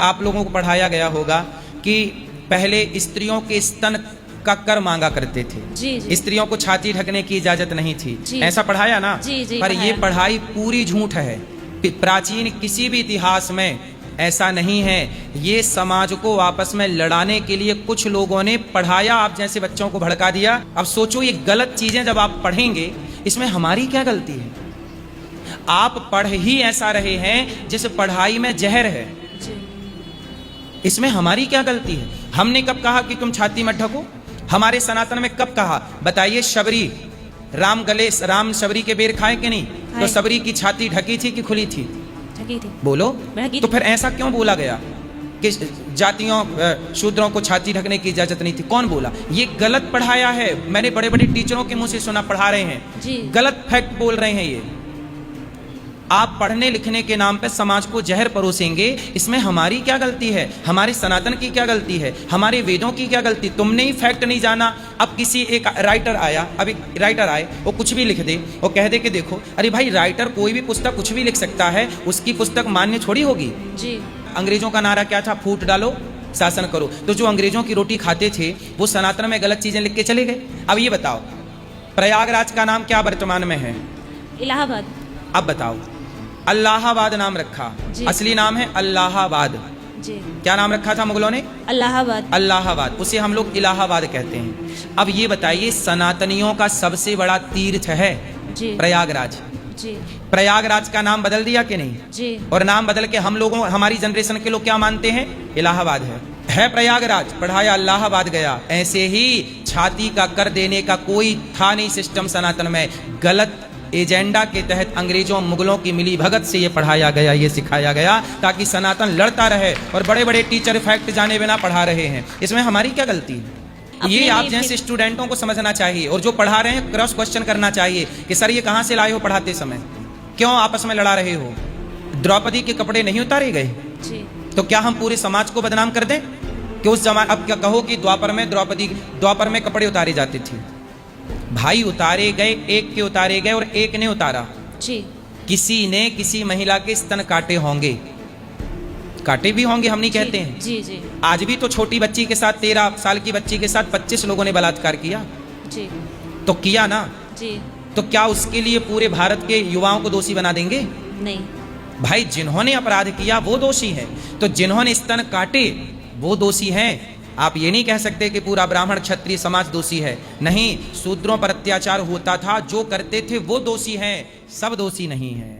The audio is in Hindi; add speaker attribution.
Speaker 1: आप लोगों को पढ़ाया गया होगा कि पहले स्त्रियों के स्तन का कर मांगा करते थे।
Speaker 2: जी।
Speaker 1: स्त्रियों को छाती ढकने की इजाजत नहीं थी। ऐसा पढ़ाया ना?
Speaker 2: जी,
Speaker 1: पर ये पढ़ाई पूरी झूठ है। प्राचीन किसी भी इतिहास में ऐसा नहीं है। ये समाज को आपस में लड़ाने के लिए कुछ लोगों ने पढ़ाया, आप जैसे बच्चों को भड़का दिया। अब सोचो, ये गलत चीजें जब आप पढ़ेंगे, इसमें हमारी क्या गलती है? आप पढ़ ही ऐसा रहे हैं जिस पढ़ाई में जहर है, इसमें हमारी क्या गलती है? हमने कब कहा कि तुम छाती मत ढको? हमारे सनातन में कब कहा? बताइए। शबरी, राम शबरी के बेर खाए कि नहीं? तो शबरी की छाती ढकी थी कि खुली थी?
Speaker 2: ढकी थी।
Speaker 1: बोलो। तो फिर ऐसा क्यों बोला गया कि जातियों शूद्रों को छाती ढकने की इजाजत नहीं थी? कौन बोला? ये गलत पढ़ाया है। मैंने बड़े बड़े टीचरों के मुंह से सुना, पढ़ा रहे हैं, गलत फैक्ट बोल रहे हैं। ये आप पढ़ने लिखने के नाम पे समाज को जहर परोसेंगे, इसमें हमारी क्या गलती है? हमारे सनातन की क्या गलती है? हमारे वेदों की क्या गलती? तुमने ही फैक्ट नहीं जाना। अब किसी एक राइटर आया, अभी राइटर आए, वो कुछ भी लिख दे, वो कह दे कि देखो, अरे भाई, राइटर कोई भी पुस्तक कुछ भी लिख सकता है, उसकी पुस्तक मान्य छोड़ी होगी जी। अंग्रेजों का नारा क्या था? फूट डालो, शासन करो। तो जो अंग्रेजों की रोटी खाते थे, वो सनातन में गलत चीजें लिख के चले गए। अब ये बताओ, प्रयागराज का नाम क्या वर्तमान में है?
Speaker 2: इलाहाबाद।
Speaker 1: अब बताओ, अल्लाहाबाद नाम रखा, असली नाम है अल्लाहाबाद जी। क्या नाम रखा था मुगलों ने? अल्लाहाबाद। अल्लाहाबाद, उसे हम लोग इलाहाबाद कहते हैं। अब ये बताइए, सनातनियों का सबसे बड़ा तीर्थ है प्रयागराज जी। प्रयागराज का नाम बदल दिया कि नहीं जी? और नाम बदल के हम लोगों, हमारी जनरेशन के लोग क्या मानते हैं? इलाहाबाद है प्रयागराज, पढ़ाया इलाहाबाद गया। ऐसे ही छाती का कर देने का कोई था नहीं सिस्टम सनातन में। गलत एजेंडा के तहत अंग्रेजों मुगलों की मिली भगत से ये पढ़ाया गया, ये सिखाया गया, ताकि सनातन लड़ता रहे। और बड़े बड़े टीचर फैक्ट जाने बिना पढ़ा रहे हैं, इसमें हमारी क्या गलती है? ये आप जैसे स्टूडेंटों को समझना चाहिए, और जो पढ़ा रहे हैं क्रॉस क्वेश्चन करना चाहिए कि सर ये कहाँ से लाए हो पढ़ाते समय? क्यों आपस में लड़ा रहे हो? द्रौपदी के कपड़े नहीं उतारे गए तो क्या हम पूरे समाज को बदनाम कर दें कि उस जमाने? अब क्या कहो कि द्वापर में कपड़े उतारे जाते थे? भाई, उतारे गए, एक के उतारे गए और एक ने उतारा जी। किसी ने किसी महिला के स्तन काटे होंगे, काटे भी होंगे, हम नहीं कहते हैं जी। आज भी तो छोटी बच्ची के साथ, 13 साल की बच्ची के साथ 25 लोगों ने बलात्कार किया जी। तो किया ना जी। तो क्या उसके लिए पूरे भारत के युवाओं को दोषी बना देंगे? नहीं भाई, जिन्होंने अपराध किया वो दोषी है, तो जिन्होंने स्तन काटे वो दोषी हैं। आप ये नहीं कह सकते कि पूरा ब्राह्मण क्षत्रिय समाज दोषी है। नहीं, शूद्रों पर अत्याचार होता था, जो करते थे वो दोषी हैं, सब दोषी नहीं है।